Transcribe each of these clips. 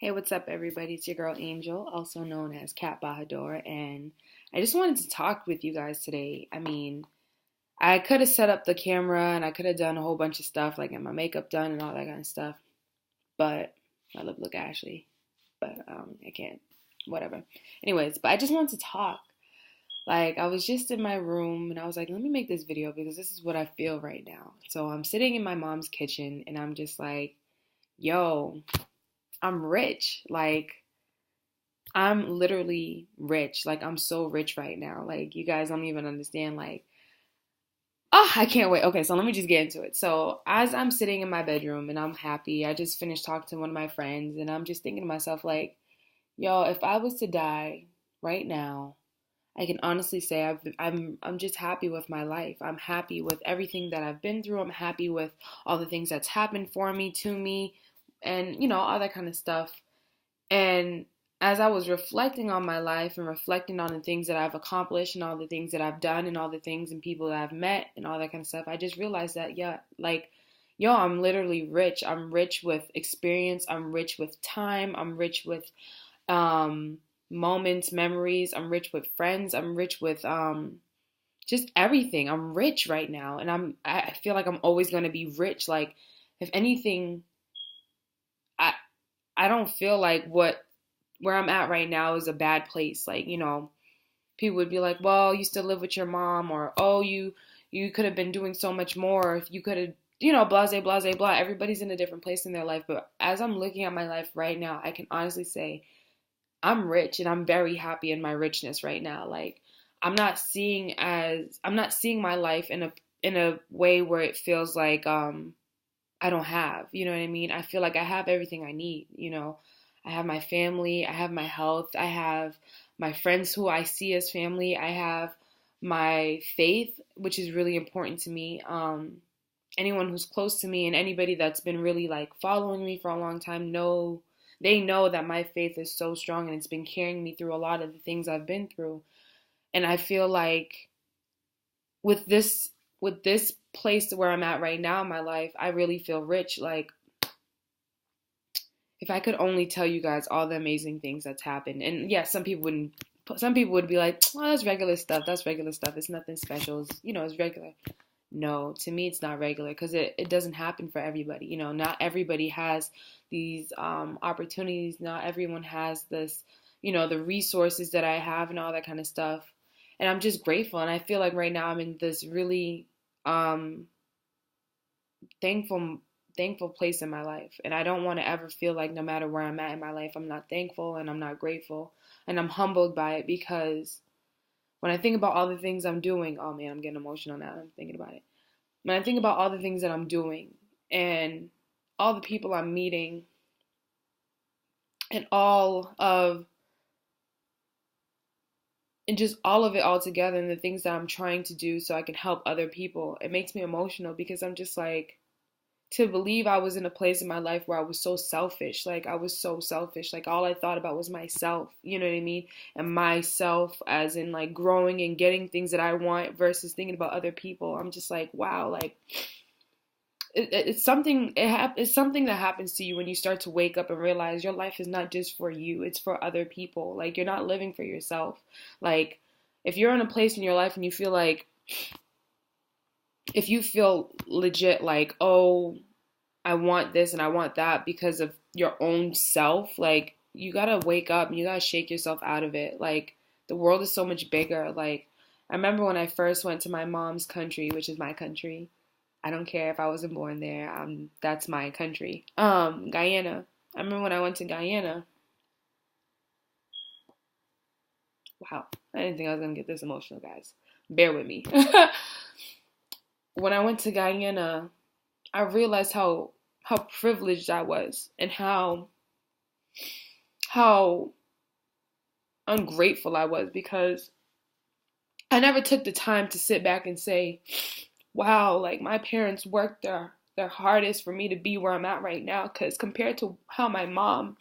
Hey, what's up, everybody? It's your girl Angel, also known as Kat Bahador, and I just wanted to talk with you guys today. I could have set up the camera and I could have done a whole bunch of stuff, like get my makeup done and all that kind of stuff, but my lip look ashy, but I can't, whatever. Anyways, but I just wanted to talk. Like, I was just in my room and I was like, let me make this video because this is what I feel right now. So I'm sitting in my mom's kitchen and I'm just like, yo, I'm rich. Like, I'm literally rich. Like, I'm so rich right now. Like, you guys don't even understand. Like, oh, I can't wait. Okay, so let me just get into it. So, as I'm sitting in my bedroom and I'm happy, I just finished talking to one of my friends and I'm just thinking to myself, like, yo, if I was to die right now, I can honestly say I'm just happy with my life. I'm happy with everything that I've been through. I'm happy with all the things that's happened for me, to me, and all that kind of stuff. And as I was reflecting on my life and reflecting on the things that I've accomplished and all the things that I've done and all the things and people that I've met and all that kind of stuff, I just realized that, yeah, like, yo, I'm literally rich. I'm rich with experience. I'm rich with time. I'm rich with um, moments, memories. I'm rich with friends. I'm rich with just everything. I'm rich right now. And I feel like I'm always going to be rich. Like, if anything, I, I don't feel like where I'm at right now is a bad place. Like, people would be like, well, you still live with your mom, or, oh, you could have been doing so much more if you could have, blase, blase, blah. Everybody's in a different place in their life. But as I'm looking at my life right now, I can honestly say I'm rich and I'm very happy in my richness right now. Like, I'm not seeing my life in a way where it feels like I don't have, you know what I mean? I feel like I have everything I need. I have my family, I have my health, I have my friends who I see as family, I have my faith, which is really important to me. Anyone who's close to me and anybody that's been really like following me for a long time they know that my faith is so strong and it's been carrying me through a lot of the things I've been through. And I feel like with this place where I'm at right now in my life, I really feel rich. Like, if I could only tell you guys all the amazing things that's happened. And yeah, some people would be like, oh, that's regular stuff. That's regular stuff. It's nothing special. It's regular. No, to me, it's not regular because it doesn't happen for everybody. Not everybody has these opportunities. Not everyone has this, the resources that I have and all that kind of stuff. And I'm just grateful. And I feel like right now I'm in this really um, thankful thankful place in my life, and I don't want to ever feel like no matter where I'm at in my life I'm not thankful and I'm not grateful, and I'm humbled by it because when I think about all the things I'm doing, oh man, I'm getting emotional now I'm thinking about it. When I think about all the things that I'm doing and all the people I'm meeting and just all of it all together and the things that I'm trying to do so I can help other people, it makes me emotional because I'm just like, to believe I was in a place in my life where I was so selfish. Like, I was so selfish. Like, all I thought about was myself. You know what I mean? And myself as in, like, growing and getting things that I want versus thinking about other people. I'm just like, wow, like, it's something, it's something that happens to you when you start to wake up and realize your life is not just for you. It's for other people. Like, you're not living for yourself. Like, if you're in a place in your life and you feel like, if you feel legit like, oh, I want this and I want that because of your own self, like, you gotta wake up and you gotta shake yourself out of it. Like, the world is so much bigger. Like, I remember when I first went to my mom's country, which is my country. I don't care if I wasn't born there. That's my country. Guyana. I remember when I went to Guyana. Wow, I didn't think I was gonna get this emotional, guys. Bear with me. When I went to Guyana, I realized how privileged I was and how ungrateful I was because I never took the time to sit back and say, wow, like, my parents worked their hardest for me to be where I'm at right now. Because compared to how my mom,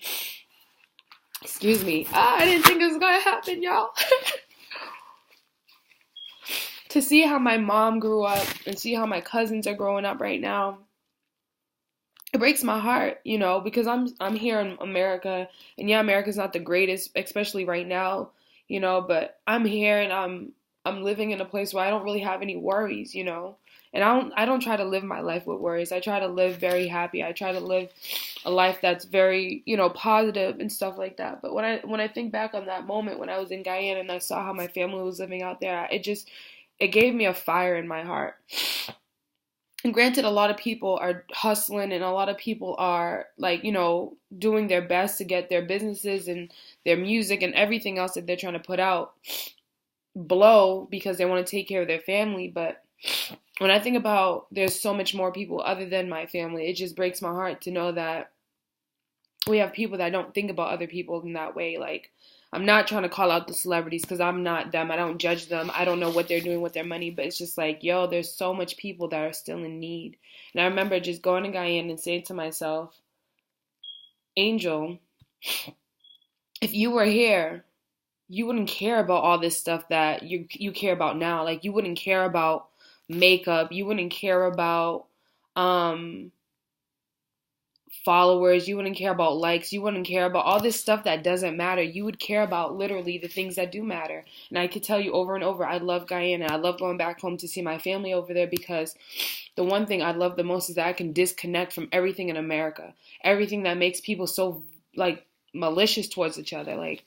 excuse me, I didn't think it was going to happen, y'all. To see how my mom grew up and see how my cousins are growing up right now, it breaks my heart, because I'm here in America, and yeah, America's not the greatest, especially right now, but I'm here and I'm living in a place where I don't really have any worries. And I don't try to live my life with worries. I try to live very happy. I try to live a life that's very, positive and stuff like that. But when I think back on that moment when I was in Guyana and I saw how my family was living out there, it gave me a fire in my heart. And granted, a lot of people are hustling and a lot of people are like, doing their best to get their businesses and their music and everything else that they're trying to put out blow because they want to take care of their family. But when I think about there's so much more people other than my family, it just breaks my heart to know that we have people that don't think about other people in that way. Like, I'm not trying to call out the celebrities because I'm not them. I don't judge them. I don't know what they're doing with their money, but it's just like, yo, there's so much people that are still in need. And I remember just going to Guyana and saying to myself, Angel, if you were here, you wouldn't care about all this stuff that you care about now. Like, you wouldn't care about makeup. You wouldn't care about um followers, you wouldn't care about likes, you wouldn't care about all this stuff that doesn't matter. You would care about literally the things that do matter. And I could tell you over and over, I love Guyana. I love going back home to see my family over there because the one thing I love the most is that I can disconnect from everything in America. Everything that makes people so like malicious towards each other. Like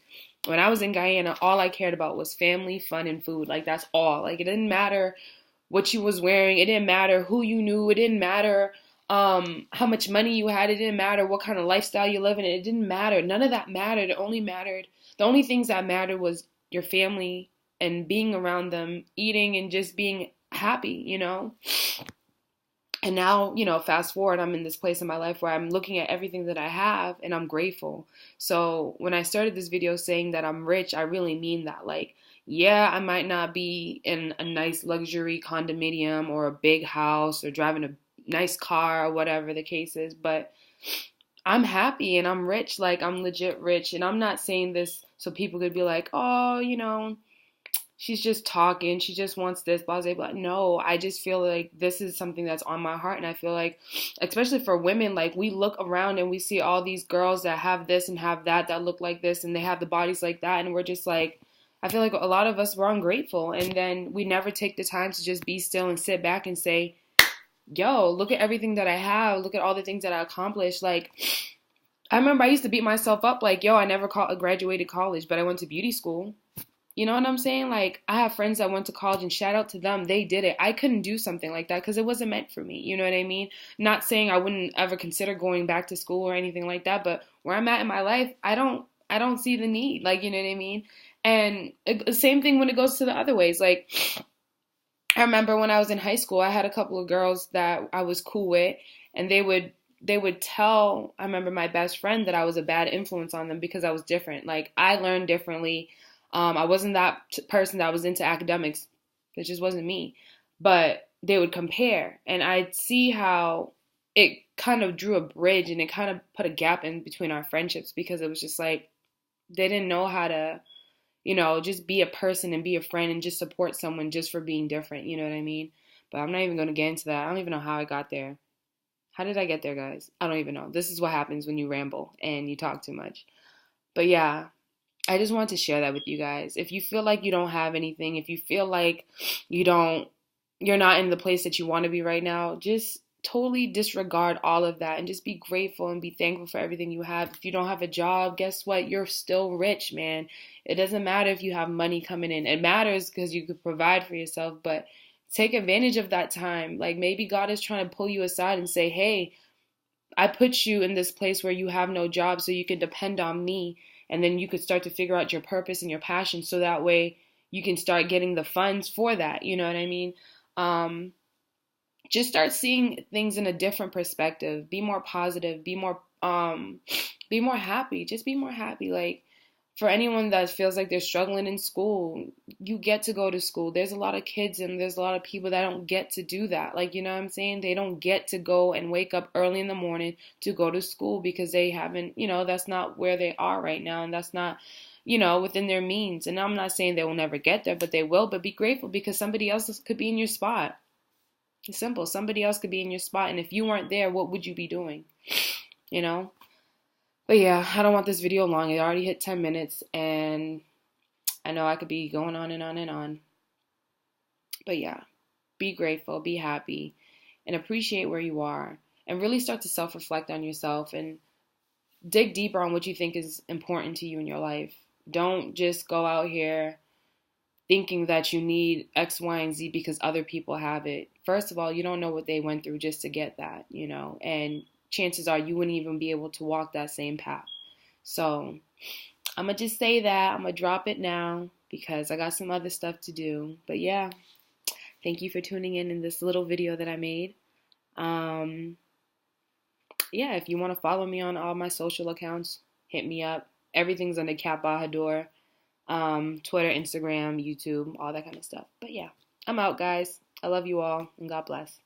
when I was in Guyana, all I cared about was family, fun, and food. Like that's all. Like it didn't matter what you was wearing. It didn't matter who you knew. It didn't matter how much money you had. It didn't matter what kind of lifestyle you live in. It didn't matter. None of that mattered. The only things that mattered was your family and being around them, eating and just being happy. And now, fast forward, I'm in this place in my life where I'm looking at everything that I have and I'm grateful. So when I started this video saying that I'm rich, I really mean that. Like, yeah, I might not be in a nice luxury condominium or a big house or driving a nice car or whatever the case is, but I'm happy and I'm rich. Like, I'm legit rich. And I'm not saying this so people could be like, oh, she's just talking. She just wants this, blah, blah, blah. No, I just feel like this is something that's on my heart. And I feel like, especially for women, like we look around and we see all these girls that have this and have that look like this and they have the bodies like that. And we're just like, I feel like a lot of us were ungrateful. And then we never take the time to just be still and sit back and say, yo, look at everything that I have. Look at all the things that I accomplished. Like, I remember I used to beat myself up like, yo, I never graduated college, but I went to beauty school. You know what I'm saying? Like, I have friends that went to college and shout out to them. They did it. I couldn't do something like that because it wasn't meant for me. You know what I mean? Not saying I wouldn't ever consider going back to school or anything like that, but where I'm at in my life, I don't see the need. Like, you know what I mean? And same thing when it goes to the other ways. Like, I remember when I was in high school, I had a couple of girls that I was cool with, and they would tell, I remember my best friend that I was a bad influence on them because I was different. Like, I learned differently. I wasn't that person that was into academics. It just wasn't me. But they would compare, and I'd see how it kind of drew a bridge and it kind of put a gap in between our friendships because it was just like they didn't know how to, just be a person and be a friend and just support someone just for being different. You know what I mean? But I'm not even going to get into that. I don't even know how I got there. How did I get there, guys? I don't even know. This is what happens when you ramble and you talk too much. But yeah, I just want to share that with you guys. If you feel like you don't have anything, if you feel like you're not in the place that you want to be right now, just totally disregard all of that and just be grateful and be thankful for everything you have. If you don't have a job, guess what? You're still rich, man. It doesn't matter if you have money coming in. It matters because you could provide for yourself, but take advantage of that time. Like maybe God is trying to pull you aside and say, hey, I put you in this place where you have no job so you can depend on me. And then you could start to figure out your purpose and your passion so that way you can start getting the funds for that. You know what I mean? Just start seeing things in a different perspective. Be more positive. Be more happy. Just be more happy. Like for anyone that feels like they're struggling in school, you get to go to school. There's a lot of kids and there's a lot of people that don't get to do that. Like, you know what I'm saying? They don't get to go and wake up early in the morning to go to school because they haven't, that's not where they are right now. And that's not, within their means. And I'm not saying they will never get there, but they will. But be grateful because somebody else could be in your spot. It's simple. Somebody else could be in your spot, and if you weren't there, what would you be doing? You know? But yeah, I don't want this video long. It already hit 10 minutes, and I know I could be going on and on and on. But yeah, be grateful, be happy, and appreciate where you are, and really start to self-reflect on yourself and dig deeper on what you think is important to you in your life. Don't just go out here thinking that you need X, Y, and Z because other people have it. First of all, you don't know what they went through just to get that, and chances are you wouldn't even be able to walk that same path. So I'm going to just say that. I'm going to drop it now because I got some other stuff to do. But yeah, thank you for tuning in this little video that I made. Yeah, if you want to follow me on all my social accounts, hit me up. Everything's under Kat Bahador. Twitter, Instagram, YouTube, all that kind of stuff. But yeah, I'm out, guys. I love you all, and God bless.